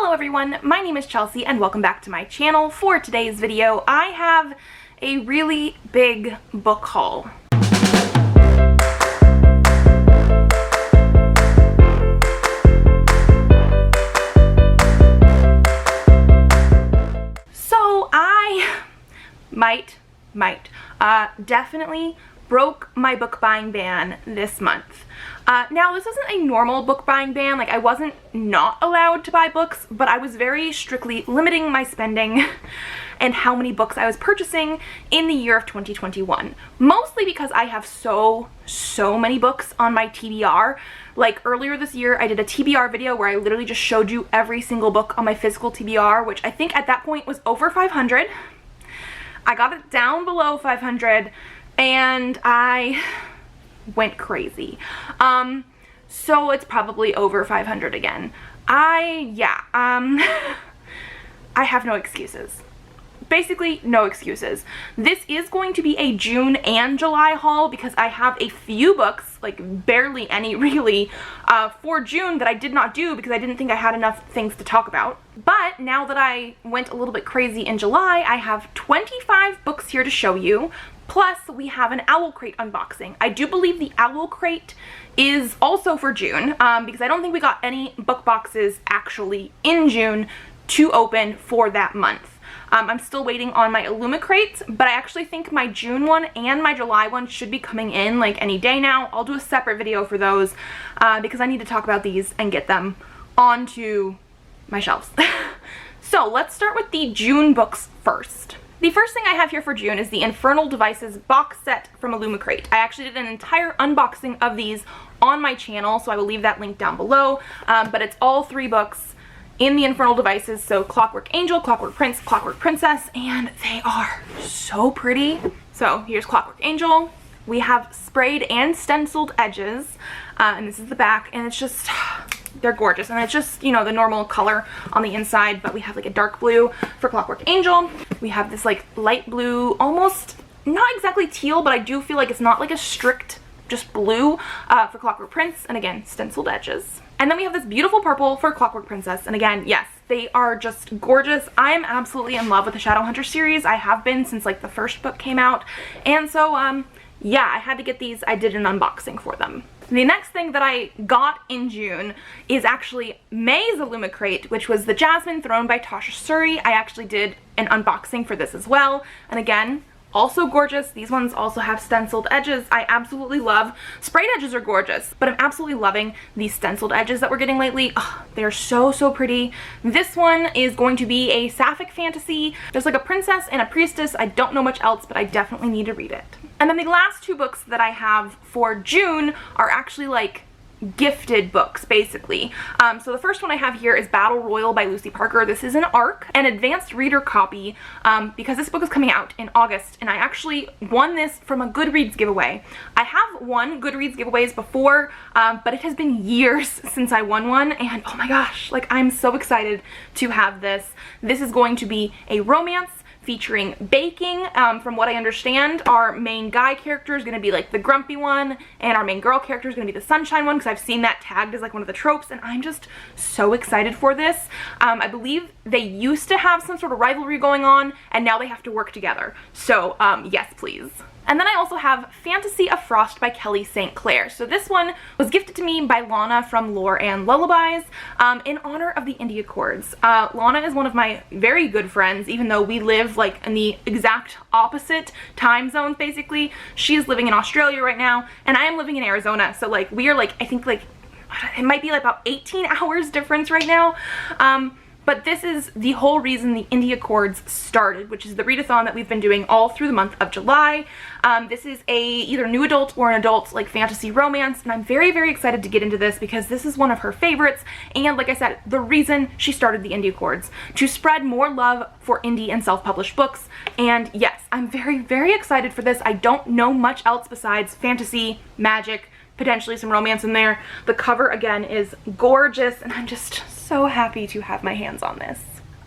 Hello everyone, my name is Chelsea and welcome back to my channel. For today's video, I have a really big book haul. So I definitely broke my book buying ban this month. Now this isn't a normal book buying ban, like I wasn't not allowed to buy books, but I was very strictly limiting my spending and how many books I was purchasing in the year of 2021. Mostly because I have so many books on my TBR. Like earlier this year I did a TBR video where I literally just showed you every single book on my physical TBR, which I think at that point was over 500. I got it down below 500 and I went crazy. So it's probably over 500 again. I have no excuses. Basically no excuses. This is going to be a June and July haul because I have a few books, like barely any really, for June that I did not do because I didn't think I had enough things to talk about. But now that I went a little bit crazy in July, I have 25 books here to show you. Plus, we have an Owlcrate unboxing. I do believe the Owlcrate is also for June, because I don't think we got any book boxes actually in June to open for that month. I'm still waiting on my Owlcrates, but I actually think my June one and my July one should be coming in like any day now. I'll do a separate video for those, because I need to talk about these and get them onto my shelves. So let's start with the June books first. The first thing I have here for June is the Infernal Devices box set from Owlcrate. I actually did an entire unboxing of these on my channel, so I will leave that link down below, but it's all 3 books in the Infernal Devices, so Clockwork Angel, Clockwork Prince, Clockwork Princess, and they are so pretty. So here's Clockwork Angel. We have sprayed and stenciled edges, and this is the back, and it's just, they're gorgeous, and it's just, you know, the normal color on the inside, but we have like a dark blue for Clockwork Angel. We have this like light blue, almost not exactly teal, but I do feel like it's not like a strict just blue for Clockwork Prince, and again, stenciled edges. And then we have this beautiful purple for Clockwork Princess, and again, yes, they are just gorgeous. I'm absolutely in love with the Shadowhunter series. I have been since like the first book came out, and so yeah, I had to get these. I did an unboxing for them. The next thing that I got in June is actually May's Owlcrate, which was the Jasmine Throne by Tasha Suri. I actually did an unboxing for this as well, and again, also gorgeous. These ones also have stenciled edges. I absolutely love. Sprayed edges are gorgeous, but I'm absolutely loving these stenciled edges that we're getting lately. Oh, they're so pretty. This one is going to be a sapphic fantasy. There's like a princess and a priestess. I don't know much else, but I definitely need to read it. And then the last 2 books that I have for June are actually like gifted books, basically. So the first one I have here is Battle Royal by Lucy Parker. This is an ARC, an advanced reader copy, because this book is coming out in August, and I actually won this from a Goodreads giveaway. I have won Goodreads giveaways before, but it has been years since I won one, and oh my gosh, like I'm so excited to have this. This is going to be a romance featuring baking. From what I understand, our main guy character is going to be like the grumpy one, and our main girl character is going to be the sunshine one, because I've seen that tagged as like one of the tropes, and I'm just so excited for this. I believe they used to have some sort of rivalry going on, and now they have to work together. So yes, please. And then I also have Fantasy of Frost by Kelly St. Clair. So this one was gifted to me by Lana from Lore and Lullabies in honor of the India Chords. Lana is one of my very good friends, even though we live like in the exact opposite time zones basically. She is living in Australia right now, and I am living in Arizona. So like we are like, I think like, it might be like about 18 hours difference right now. But this is the whole reason the India Chords started, which is the readathon that we've been doing all through the month of July. This is a either new adult or an adult like fantasy romance, and I'm very excited to get into this because this is one of her favorites, and like I said, the reason she started the India Chords, to spread more love for indie and self-published books. And yes, I'm very excited for this. I don't know much else besides fantasy, magic, potentially some romance in there. The cover again is gorgeous, and I'm just so happy to have my hands on this.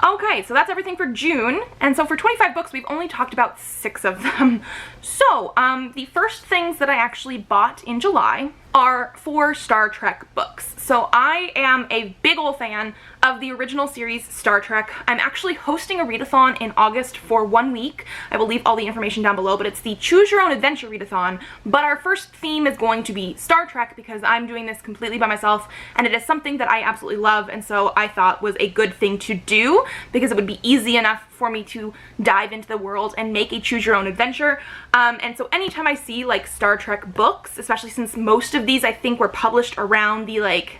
Okay, so that's everything for June, and so for 25 books we've only talked about 6 of them. So the first things that I actually bought in July are 4 Star Trek books. So I am a big ol' fan of the original series Star Trek. I'm actually hosting a readathon in August for 1 week. I will leave all the information down below, but it's the Choose Your Own Adventure readathon. But our first theme is going to be Star Trek because I'm doing this completely by myself, and it is something that I absolutely love, and so I thought was a good thing to do because it would be easy enough for me to dive into the world and make a choose your own adventure. And so anytime I see like Star Trek books, especially since most of these I think were published around the like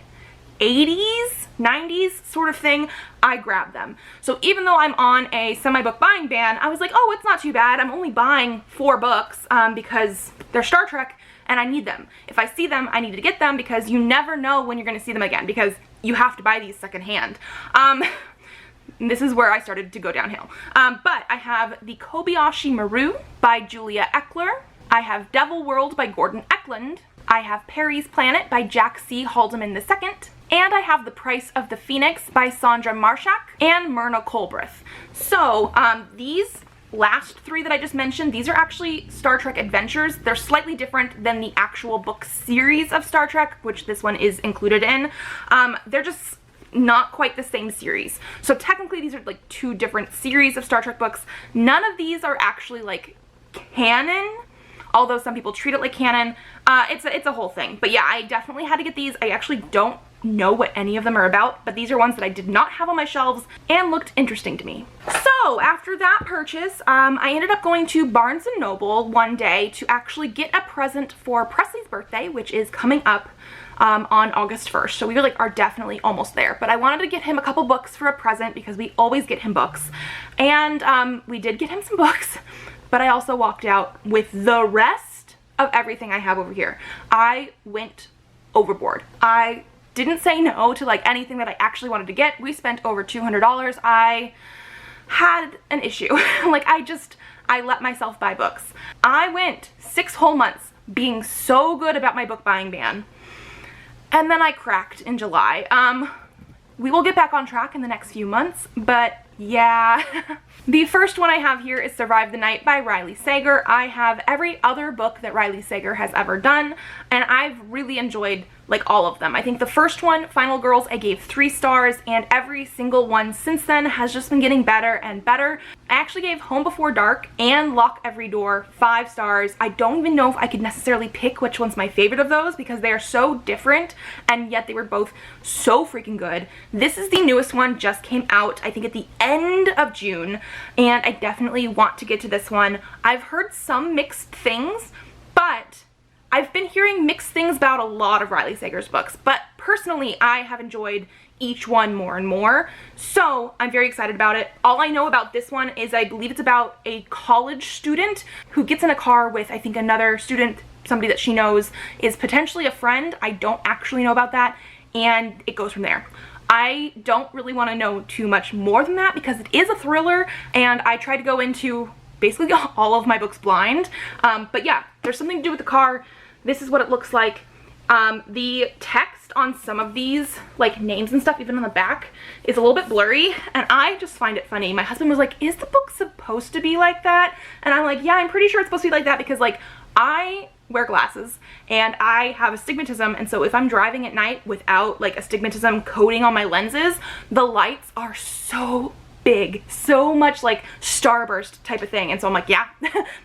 80s, 90s sort of thing, I grab them. So even though I'm on a semi-book buying ban, I was like, oh, it's not too bad. I'm only buying 4 books because they're Star Trek and I need them. If I see them, I need to get them because you never know when you're going to see them again because you have to buy these secondhand. This is where I started to go downhill. But I have the Kobayashi Maru by Julia Eckler. I have Devil World by Gordon Eklund. I have Perry's Planet by Jack C. Haldeman II. And I have The Price of the Phoenix by Sandra Marshak and Myrna Colbreth. So these last 3 that I just mentioned, these are actually Star Trek adventures. They're slightly different than the actual book series of Star Trek, which this one is included in. They're just not quite the same series. So technically these are like 2 different series of Star Trek books. None of these are actually like canon, although some people treat it like canon. It's a whole thing. But yeah, I definitely had to get these. I actually don't know what any of them are about, but these are ones that I did not have on my shelves and looked interesting to me. So after that purchase, I ended up going to Barnes & Noble one day to actually get a present for Presley's birthday, which is coming up on August 1st. So we are definitely almost there. But I wanted to get him a couple books for a present because we always get him books. And we did get him some books, but I also walked out with the rest of everything I have over here. I went overboard. I didn't say no to like anything that I actually wanted to get. We spent over $200. I had an issue. Like I let myself buy books. I went 6 whole months being so good about my book buying ban. And then I cracked in July. We will get back on track in the next few months, but yeah. The first one I have here is Survive the Night by Riley Sager. I have every other book that Riley Sager has ever done, and I've really enjoyed like all of them. I think the first one, Final Girls, I gave 3 stars, and every single one since then has just been getting better and better. I actually gave Home Before Dark and Lock Every Door 5 stars. I don't even know if I could necessarily pick which one's my favorite of those because they are so different, and yet they were both so freaking good. This is the newest one, just came out, I think at the end of June, and I definitely want to get to this one. I've heard some mixed things, but I've been hearing mixed things about a lot of Riley Sager's books, but personally I have enjoyed each one more and more, so I'm very excited about it. All I know about this one is I believe it's about a college student who gets in a car with I think another student, somebody that she knows is potentially a friend. I don't actually know about that, and it goes from there. I don't really want to know too much more than that because it is a thriller, and I try to go into basically all of my books blind. But yeah, there's something to do with the car. This is what it looks like. The text on some of these, like names and stuff, even on the back, is a little bit blurry, and I just find it funny. My husband was like, is the book supposed to be like that? And I'm like, yeah, I'm pretty sure it's supposed to be like that because like I wear glasses and I have astigmatism, and so if I'm driving at night without like astigmatism coating on my lenses, the lights are so big, so much like starburst type of thing, and so I'm like, yeah,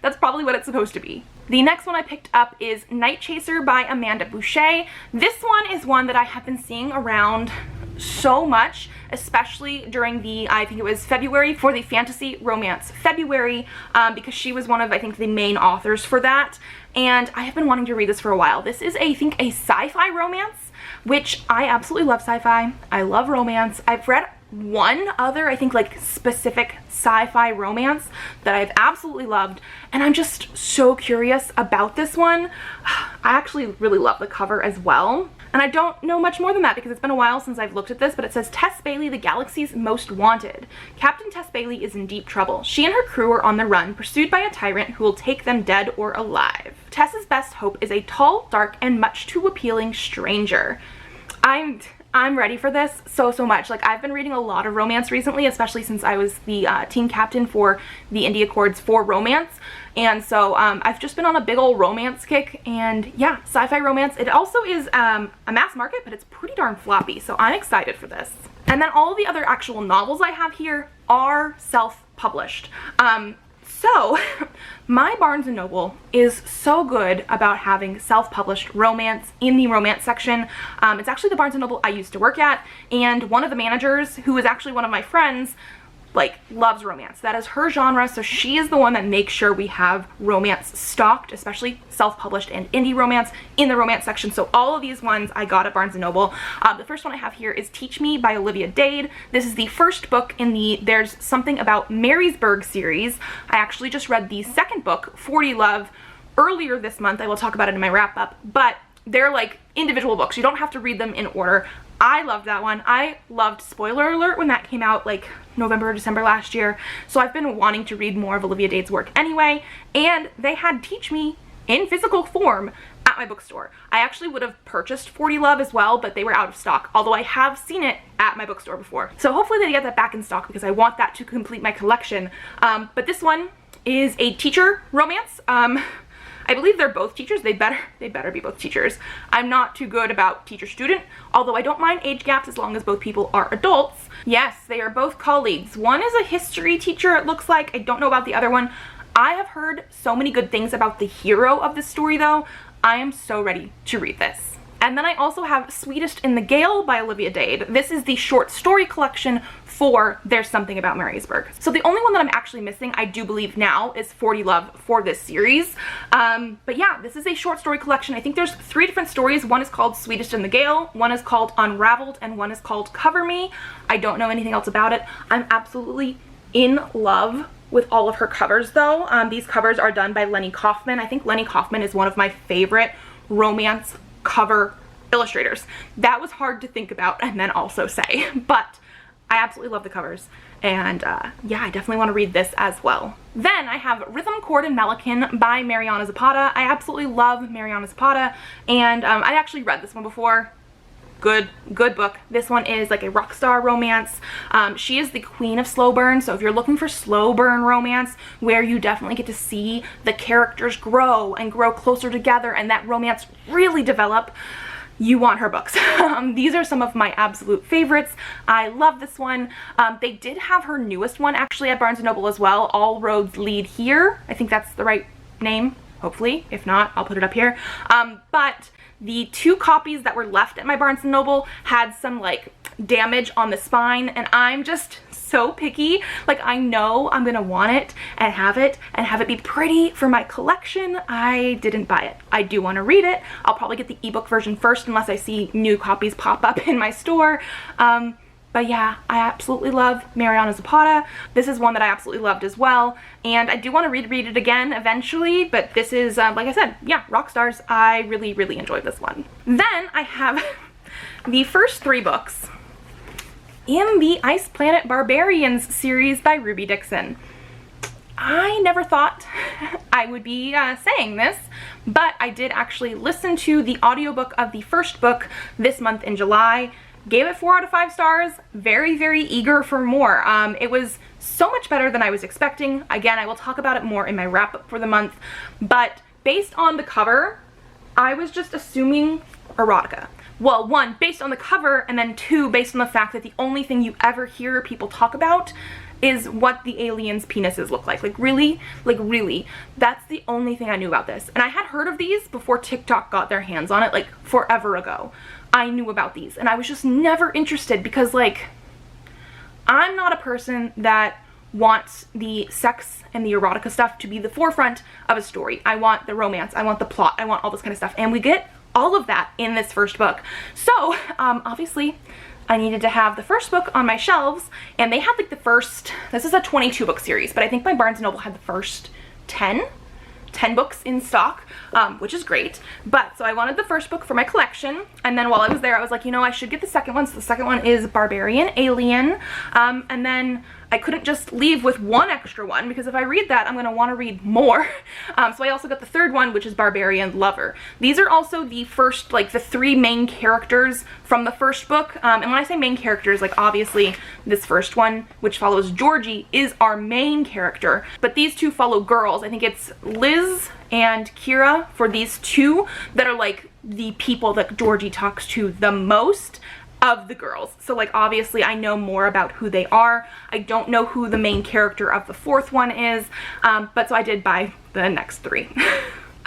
that's probably what it's supposed to be. The next one I picked up is Nightchaser by Amanda Boucher. This one is one that I have been seeing around so much, especially during the, I think it was February, for the Fantasy Romance February, because she was one of, I think, the main authors for that, and I have been wanting to read this for a while. This is, I think, a sci-fi romance, which I absolutely love sci-fi. I love romance. I've read one other, I think, like specific sci-fi romance that I've absolutely loved, and I'm just so curious about this one. I actually really love the cover as well, and I don't know much more than that because it's been a while since I've looked at this, but it says Tess Bailey, the galaxy's most wanted. Captain Tess Bailey is in deep trouble. She and her crew are on the run, pursued by a tyrant who will take them dead or alive. Tess's best hope is a tall, dark, and much too appealing stranger. I'm ready for this so much. Like, I've been reading a lot of romance recently, especially since I was the team captain for the Indie Accords for romance, and so I've just been on a big old romance kick, and yeah, sci-fi romance. It also is a mass market, but it's pretty darn floppy, so I'm excited for this. And then all the other actual novels I have here are self-published. So my Barnes & Noble is so good about having self-published romance in the romance section. It's actually the Barnes & Noble I used to work at, and one of the managers, who is actually one of my friends, like, loves romance. That is her genre, so she is the one that makes sure we have romance stocked, especially self-published and indie romance, in the romance section. So all of these ones I got at Barnes & Noble. The first one I have here is Teach Me by Olivia Dade. This is the first book in the There's Something About Marysburg series. I actually just read the second book, 40 Love, earlier this month. I will talk about it in my wrap-up, but they're like individual books. You don't have to read them in order. I loved that one. I loved, spoiler alert, when that came out like November or December last year. So I've been wanting to read more of Olivia Dade's work anyway, and they had Teach Me in physical form at my bookstore. I actually would have purchased 40 Love as well, but they were out of stock, although I have seen it at my bookstore before. So hopefully they get that back in stock because I want that to complete my collection. But this one is a teacher romance. I believe they're both teachers. They better be both teachers. I'm not too good about teacher-student, although I don't mind age gaps as long as both people are adults. Yes, they are both colleagues. One is a history teacher, it looks like. I don't know about the other one. I have heard so many good things about the hero of this story, though. I am so ready to read this. And then I also have Sweetest in the Gale by Olivia Dade. This is the short story collection for There's Something About Marysburg. So the only one that I'm actually missing, I do believe now, is 40 Love for this series. But yeah, this is a short story collection. I think there's 3 different stories. One is called Sweetest in the Gale, one is called Unraveled, and one is called Cover Me. I don't know anything else about it. I'm absolutely in love with all of her covers, though. These covers are done by Lenny Kaufman. I think Lenny Kaufman is one of my favorite romance cover illustrators. That was hard to think about and then also say, but I absolutely love the covers, and yeah, I definitely want to read this as well. Then I have Rhythm, Chord, and Malykhin by Mariana Zapata. I absolutely love Mariana Zapata, and I actually read this one before. Good book. This one is like a rock star romance. She is the queen of slow burn, so if you're looking for slow burn romance where you definitely get to see the characters grow and grow closer together and that romance really develop, you want her books. These are some of my absolute favorites. I love this one. They did have her newest one actually at Barnes & Noble as well, All Roads Lead Here. I think that's the right name, hopefully. If not, I'll put it up here. But the 2 copies that were left at my Barnes & Noble had some like damage on the spine, and I'm just so picky. Like, I know I'm gonna want it and have it be pretty for my collection. I didn't buy it. I do want to read it. I'll probably get the ebook version first unless I see new copies pop up in my store. But yeah, I absolutely love Mariana Zapata. This is one that I absolutely loved as well, and I do want to read it again eventually, but this is, like I said, yeah, rock stars. I really enjoyed this one. Then I have the first 3 books in the Ice Planet Barbarians series by Ruby Dixon. I never thought I would be saying this, but I did actually listen to the audiobook of the first book this month in July. Gave it 4 out of 5 stars. Very eager for more. It was so much better than I was expecting. Again, I will talk about it more in my wrap-up for the month, but based on the cover, I was just assuming erotica. Well, 1, based on the cover, and then 2, based on the fact that the only thing you ever hear people talk about is what the aliens' penises look like. Like really, that's the only thing I knew about this. And I had heard of these before TikTok got their hands on it, like forever ago. I knew about these, and I was just never interested because, like, I'm not a person that wants the sex and the erotica stuff to be the forefront of a story. I want the romance, I want the plot, I want all this kind of stuff, and we get all of that in this first book. So, obviously, I needed to have the first book on my shelves, and they had like the first, this is a 22 book series, but I think my Barnes & Noble had the first 10 books in stock, which is great. But so I wanted the first book for my collection, and then while I was there I was like, you know, I should get the second one. So the second one is Barbarian Alien, and then I couldn't just leave with 1 extra one because if I read that I'm going to want to read more. So I also got the third one, which is Barbarian Lover. These are also the first, like the 3 main characters from the first book, and when I say main characters, like obviously this first one, which follows Georgie, is our main character, but these 2 follow girls. I think it's Liz and Kira for these 2 that are like the people that Georgie talks to the most. of the girls. So like obviously I know more about who they are. I don't know who the main character of the fourth one is, but so I did buy the next 3.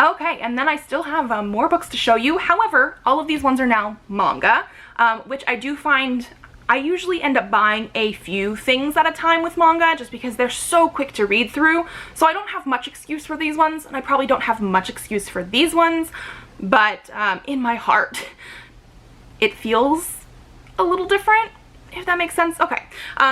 Okay, and then I still have more books to show you. However, all of these ones are now manga, which I do find I usually end up buying a few things at a time with manga just because they're so quick to read through. So I don't have much excuse for these ones, and I probably don't have much excuse for these ones, but in my heart, it feels a little different, if that makes sense. Okay,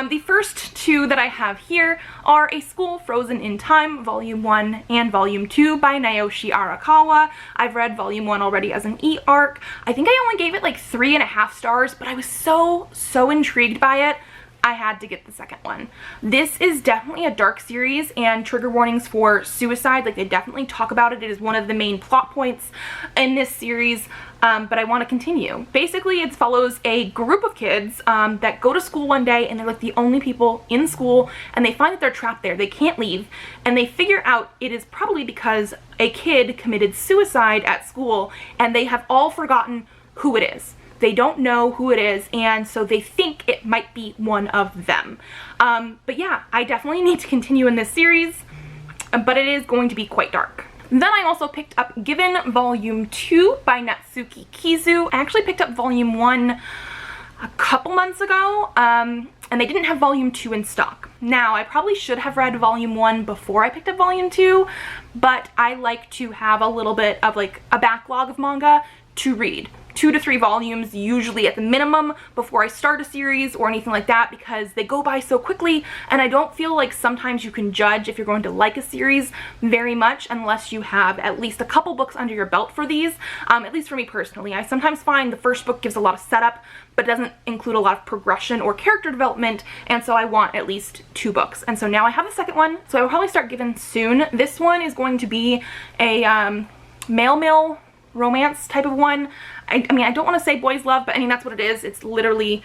the first 2 that I have here are A School Frozen in Time, Volume 1 and Volume 2 by Naoshi Arakawa. I've read Volume 1 already as an e-arc. I think I only gave it like 3.5 stars, but I was so intrigued by it, I had to get the second one. This is definitely a dark series, and trigger warnings for suicide, like they definitely talk about it. It is one of the main plot points in this series, but I want to continue. Basically, it follows a group of kids that go to school one day, and they're like the only people in school, and they find that they're trapped there. They can't leave, and they figure out it is probably because a kid committed suicide at school, and they have all forgotten who it is. They don't know who it is, and so they think it might be one of them. But yeah, I definitely need to continue in this series, but it is going to be quite dark. Then I also picked up Given Volume 2 by Natsuki Kizu. I actually picked up Volume 1 a couple months ago, and they didn't have Volume 2 in stock. Now, I probably should have read Volume 1 before I picked up Volume 2, but I like to have a little bit of like a backlog of manga to read. 2 to 3 volumes usually at the minimum before I start a series or anything like that, because they go by so quickly, and I don't feel like sometimes you can judge if you're going to like a series very much unless you have at least a couple books under your belt for these. At least for me personally, I sometimes find the first book gives a lot of setup but doesn't include a lot of progression or character development, and so I want at least 2 books. And so now I have a second one, so I will probably start Given soon. This one is going to be a male romance type of one. I mean, I don't want to say boys love, but I mean, that's what it is. It's literally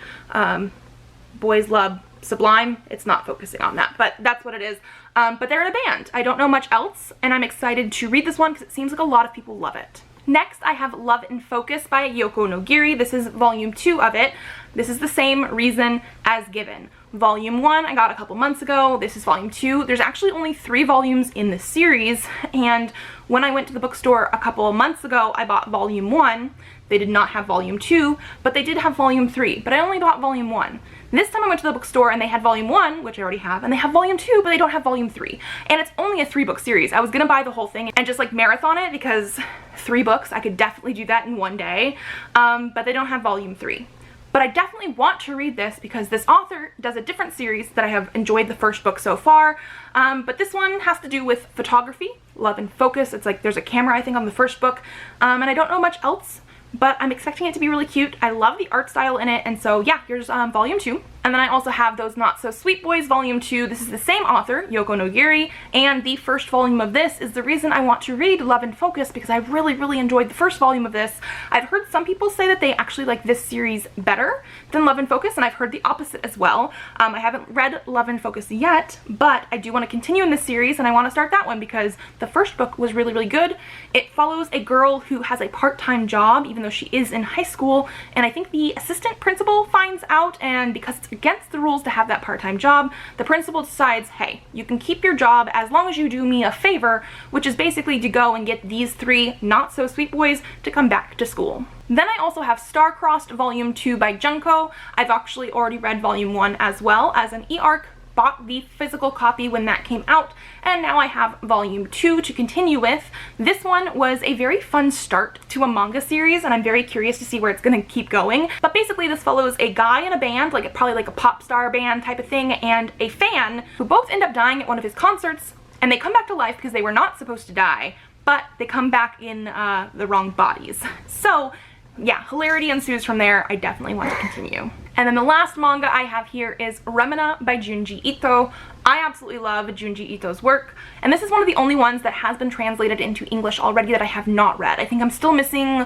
boys love sublime. It's not focusing on that, but that's what it is. But they're in a band. I don't know much else, and I'm excited to read this one because it seems like a lot of people love it. Next, I have Love in Focus by Yoko Nogiri. This is Volume 2 of it. This is the same reason as Given. Volume 1 I got a couple months ago. This is Volume 2. There's actually only 3 volumes in the series, and when I went to the bookstore a couple of months ago, I bought Volume 1. They did not have Volume 2, but they did have Volume 3, but I only bought Volume 1. This time I went to the bookstore and they had Volume 1, which I already have, and they have Volume 2, but they don't have Volume 3. And it's only a 3-book series. I was gonna buy the whole thing and just like marathon it, because 3 books, I could definitely do that in one day, but they don't have Volume 3. But I definitely want to read this because this author does a different series that I have enjoyed the first book so far. But this one has to do with photography, Love in Focus. It's like there's a camera, I think, on the first book. And I don't know much else, but I'm expecting it to be really cute. I love the art style in it, and so yeah, here's Volume 2. And then I also have Those Not So Sweet Boys Volume 2. This is the same author, Yoko Nogiri, and the first volume of this is the reason I want to read Love in Focus, because I really enjoyed the first volume of this. I've heard some people say that they actually like this series better than Love in Focus, and I've heard the opposite as well. I haven't read Love in Focus yet, but I do want to continue in this series, and I want to start that one because the first book was really good. It follows a girl who has a part-time job, even though she is in high school, and I think the assistant principal finds out, and because it's against the rules to have that part-time job, the principal decides, hey, you can keep your job as long as you do me a favor, which is basically to go and get these 3 not so sweet boys to come back to school. Then I also have Star-Crossed Volume 2 by Junko. I've actually already read Volume 1 as well as an e-arc, bought the physical copy when that came out, and now I have Volume 2 to continue with. This one was a very fun start to a manga series, and I'm very curious to see where it's gonna keep going. But basically this follows a guy in a band, like probably like a pop star band type of thing, and a fan who both end up dying at one of his concerts, and they come back to life because they were not supposed to die, but they come back in the wrong bodies. So yeah, hilarity ensues from there. I definitely want to continue. And then the last manga I have here is Remina by Junji Ito. I absolutely love Junji Ito's work, and this is one of the only ones that has been translated into English already that I have not read. I think I'm still missing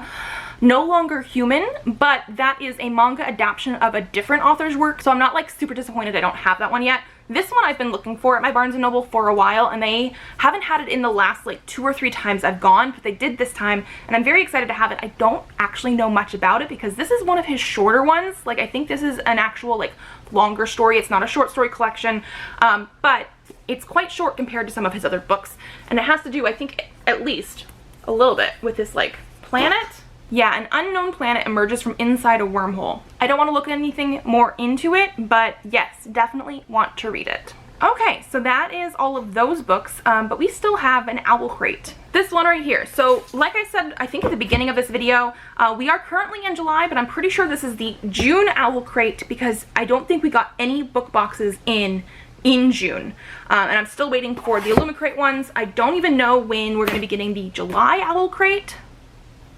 No Longer Human, but that is a manga adaptation of a different author's work, so I'm not like super disappointed I don't have that one yet. This one I've been looking for at my Barnes & Noble for a while, and they haven't had it in the last like 2 or 3 times I've gone, but they did this time, and I'm very excited to have it. I don't actually know much about it because this is one of his shorter ones. Like, I think this is an actual like longer story. It's not a short story collection, but it's quite short compared to some of his other books, and it has to do, I think, at least a little bit with this like planet. Yeah, an unknown planet emerges from inside a wormhole. I don't want to look at anything more into it, but yes, definitely want to read it. Okay, so that is all of those books, but we still have an Owlcrate. This one right here. So like I said, I think at the beginning of this video, we are currently in July, but I'm pretty sure this is the June Owlcrate because I don't think we got any book boxes in June. And I'm still waiting for the Owlcrate ones. I don't even know when we're going to be getting the July Owlcrate.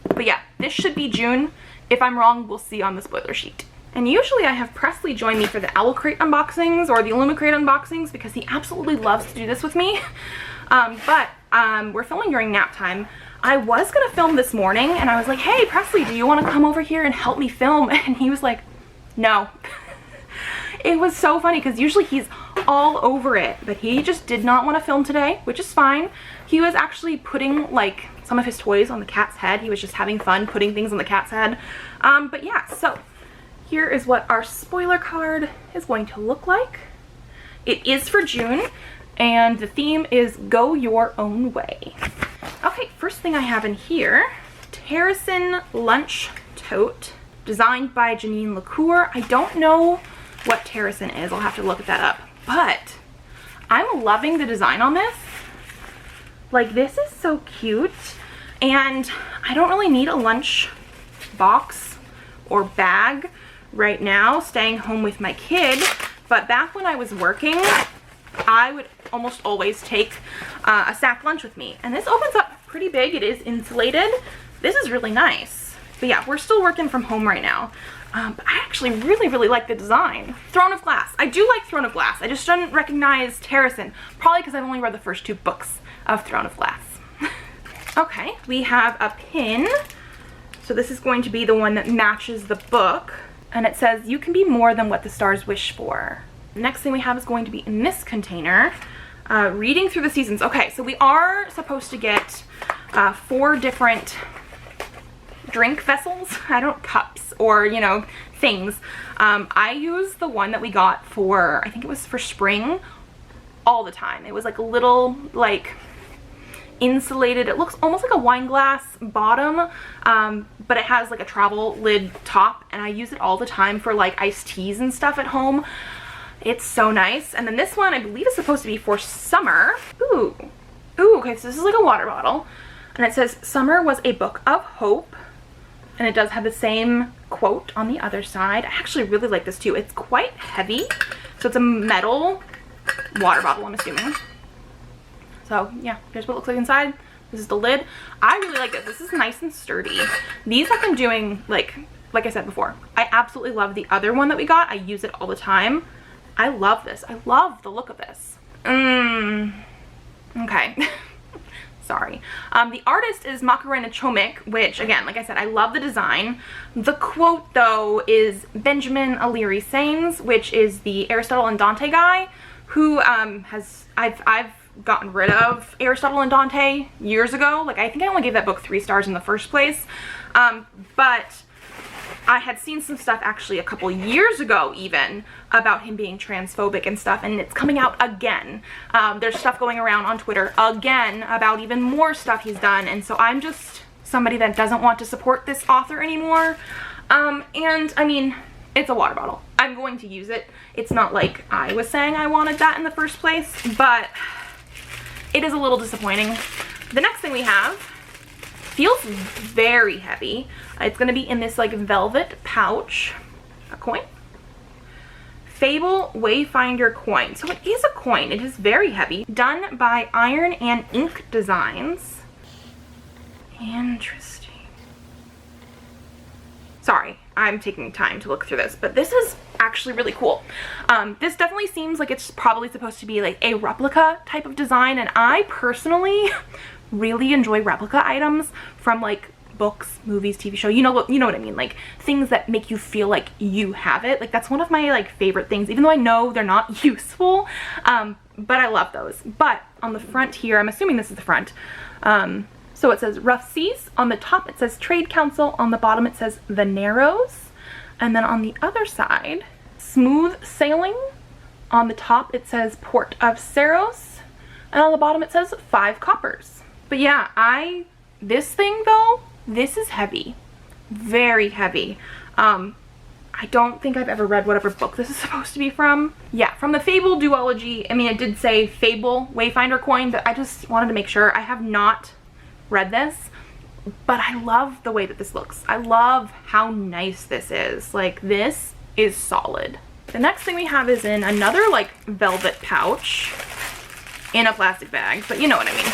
But yeah, this should be June. If I'm wrong, we'll see on the spoiler sheet. And usually I have Presley join me for the Owlcrate unboxings or the Owlcrate unboxings because he absolutely loves to do this with me. But we're filming during nap time. I was gonna film this morning and I was like, hey Presley, do you want to come over here and help me film? And he was like, no. It was so funny because usually he's all over it, but he just did not want to film today, which is fine. He was actually putting like some of his toys on the cat's head. He was just having fun putting things on the cat's head. But yeah, so here is what our spoiler card is going to look like. It is for June, and the theme is Go Your Own Way. Okay, first thing I have in here, Terracin Lunch Tote, designed by Janine LaCour. I don't know what Terracin is. I'll have to look that up. But I'm loving the design on this. Like, this is so cute, and I don't really need a lunch box or bag right now, staying home with my kid, but back when I was working, I would almost always take a sack lunch with me, and this opens up pretty big. It is insulated. This is really nice. But yeah, we're still working from home right now. But I actually really like the design. Throne of Glass. I do like Throne of Glass. I just didn't recognize Terracin, probably because I've only read the first 2 books of Throne of Glass. Okay, we have a pin. So this is going to be the one that matches the book. And it says, you can be more than what the stars wish for. The next thing we have is going to be in this container. Reading Through the Seasons. Okay, so we are supposed to get 4 different drink vessels. I don't, cups or, you know, things. I use the one that we got for, I think it was for spring, all the time. It was like a little, like, insulated, it looks almost like a wine glass bottom, but it has like a travel lid top, and I use it all the time for like iced teas and stuff at home. It's so nice. And then this one I believe is supposed to be for summer. Ooh, okay, so this is like a water bottle, and it says summer was a book of hope, and it does have the same quote on the other side. I actually really like this too. It's quite heavy, so it's a metal water bottle, I'm assuming. So yeah, here's what it looks like inside. This is the lid. I really like this. This is nice and sturdy. These I've been doing, like I said before, I absolutely love the other one that we got. I use it all the time. I love this. I love the look of this. Okay. Sorry. The artist is Macarena Chomik, which again, like I said, I love the design. The quote though is Benjamin O'Leary Sains, which is the Aristotle and Dante guy who I've gotten rid of Aristotle and Dante years ago. Like, I think I only gave that book 3 stars in the first place. But I had seen some stuff actually a couple years ago even about him being transphobic and stuff, and it's coming out again. There's stuff going around on Twitter again about even more stuff he's done, and so I'm just somebody that doesn't want to support this author anymore. And I mean, it's a water bottle. I'm going to use it. It's not like I was saying I wanted that in the first place, but it is a little disappointing. The next thing we have feels very heavy. It's going to be in this like velvet pouch. A coin. Fable Wayfinder coin. So it is a coin. It is very heavy. Done by Iron and Ink Designs. Interesting. Sorry, I'm taking time to look through this, but this is actually really cool. This definitely seems like it's probably supposed to be like a replica type of design, and I personally really enjoy replica items from like books, movies, TV show, you know what I mean, like things that make you feel like you have it. Like that's one of my like favorite things, even though I know they're not useful, but I love those. But on the front here, I'm assuming this is the front, so it says Rough Seas. On the top it says Trade Council. On the bottom it says The Narrows. And then on the other side, Smooth Sailing. On the top it says Port of Saros. And on the bottom it says 5 coppers. But yeah, this thing though, this is heavy. Very heavy. I don't think I've ever read whatever book this is supposed to be from. Yeah, from the Fable duology. I mean, it did say Fable Wayfinder coin, but I just wanted to make sure. I have not read this, but I love the way that this looks. I love how nice this is. Like, this is solid. The next thing we have is in another like velvet pouch in a plastic bag, but you know what I mean.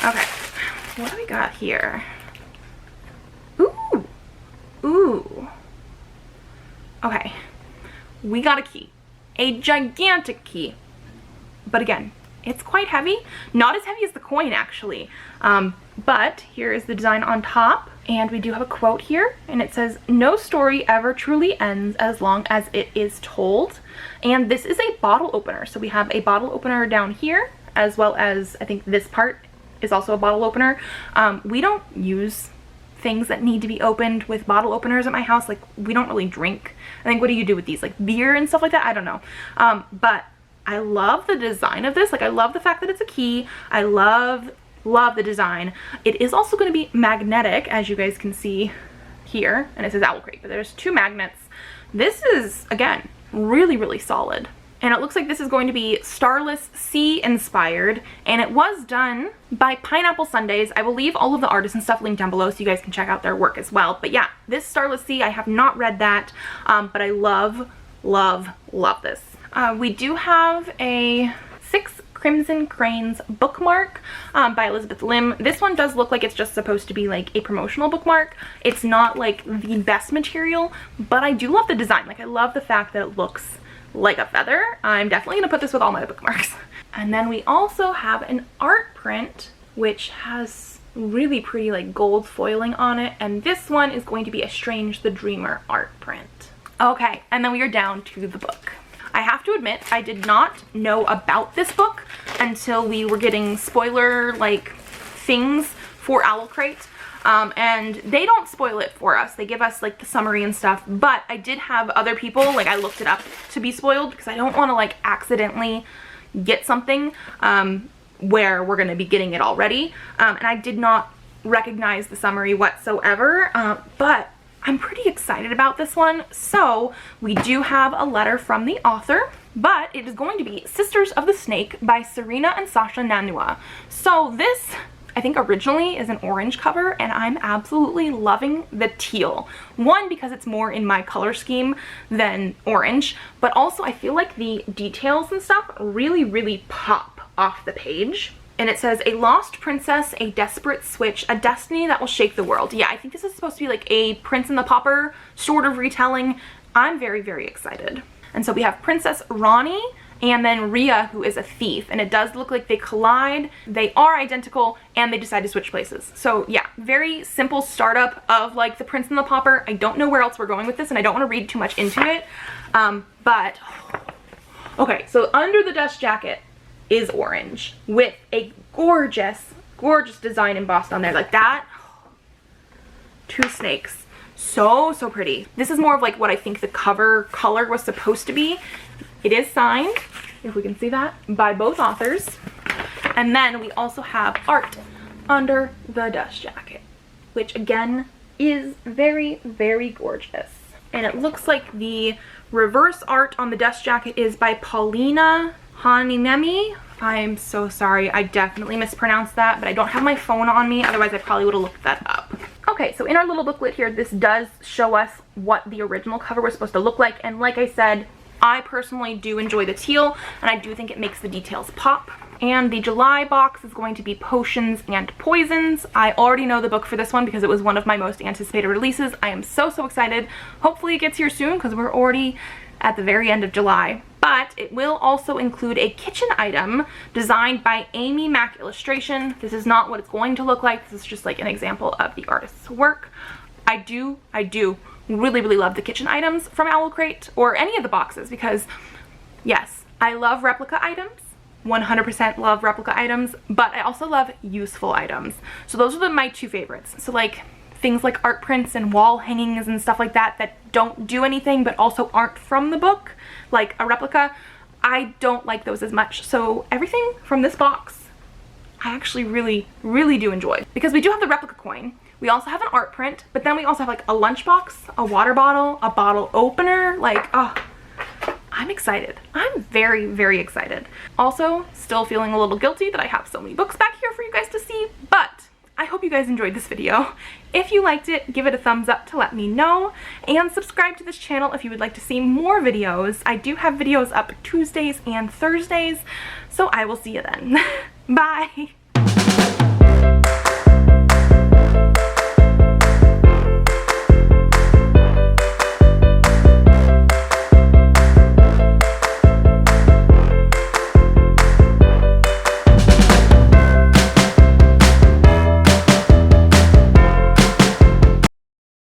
Okay, what do we got here? Ooh, ooh. Okay, we got a key, a gigantic key, but again, it's quite heavy. Not as heavy as the coin actually, but here is the design on top, and we do have a quote here, and it says, "No story ever truly ends as long as it is told." And this is a bottle opener, so we have a bottle opener down here, as well as I think this part is also a bottle opener. We don't use things that need to be opened with bottle openers at my house. Like, we don't really drink. I think, what do you do with these? Like beer and stuff like that? I don't know. But I love the design of this. Like, I love the fact that it's a key. I love the design. It is also going to be magnetic, as you guys can see here, and it says Owlcrate, but there's 2 magnets. This is, again, really, really solid. And it looks like this is going to be Starless Sea inspired, and it was done by Pineapple Sundays. I will leave all of the artists and stuff linked down below so you guys can check out their work as well. But yeah, this Starless Sea, I have not read that, but I love, love, love this. We do have a 6 Crimson Cranes bookmark by Elizabeth Lim. This one does look like it's just supposed to be like a promotional bookmark. It's not like the best material, but I do love the design. Like, I love the fact that it looks like a feather. I'm definitely gonna put this with all my bookmarks. And then we also have an art print, which has really pretty like gold foiling on it, and this one is going to be a Strange the Dreamer art print. Okay, and then we are down to the book. I have to admit, I did not know about this book until we were getting spoiler like things for Owlcrate. And they don't spoil it for us. They give us like the summary and stuff, but I did have other people, like, I looked it up to be spoiled because I don't want to like accidentally get something where we're going to be getting it already. And I did not recognize the summary whatsoever, but I'm pretty excited about this one. So we do have a letter from the author, but it is going to be Sisters of the Snake by Sarena and Sasha Nanua. So this, I think, originally is an orange cover, and I'm absolutely loving the teal. One, because it's more in my color scheme than orange, but also I feel like the details and stuff really, really pop off the page. And it says, "A lost princess, a desperate switch, a destiny that will shake the world." Yeah, I think this is supposed to be like a Prince and the Pauper sort of retelling. I'm very, very excited. And so we have Princess Ronnie and then Rhea, who is a thief, and it does look like they collide. They are identical, and they decide to switch places. So yeah, very simple startup of like the Prince and the Pauper. I don't know where else we're going with this, and I don't want to read too much into it. But okay, so under the dust jacket is orange with a gorgeous, gorgeous design embossed on there like that. 2 snakes. So, so pretty. This is more of like what I think the cover color was supposed to be. It is signed, if we can see that, by both authors. And then we also have art under the dust jacket, which again is very, very gorgeous. And it looks like the reverse art on the dust jacket is by Paulina Haninemi. I'm so sorry, I definitely mispronounced that, but I don't have my phone on me, otherwise I probably would have looked that up. Okay, so in our little booklet here, this does show us what the original cover was supposed to look like, and like I said, I personally do enjoy the teal, and I do think it makes the details pop. And the July box is going to be Potions and Poisons. I already know the book for this one because it was one of my most anticipated releases. I am so, so excited. Hopefully it gets here soon because we're already at the very end of July. but it will also include a kitchen item designed by Amy Mac Illustration. This is not what it's going to look like. This is just like an example of the artist's work. I do really love the kitchen items from Owlcrate, or any of the boxes, because yes, I love replica items, 100% love replica items, but I also love useful items. So those are my two favorites. So like things like art prints and wall hangings and stuff like that that don't do anything but also aren't from the book, like a replica, I don't like those as much. So everything from this box I actually really do enjoy, because we do have the replica coin. We also have an art print, but then we also have like a lunchbox, a water bottle, a bottle opener. Like, oh, I'm excited. I'm very excited. Also, still feeling a little guilty that I have so many books back here for you guys to see, but I hope you guys enjoyed this video. If you liked it, give it a thumbs up to let me know, and subscribe to this channel if you would like to see more videos. I do have videos up Tuesdays and Thursdays, so I will see you then. Bye!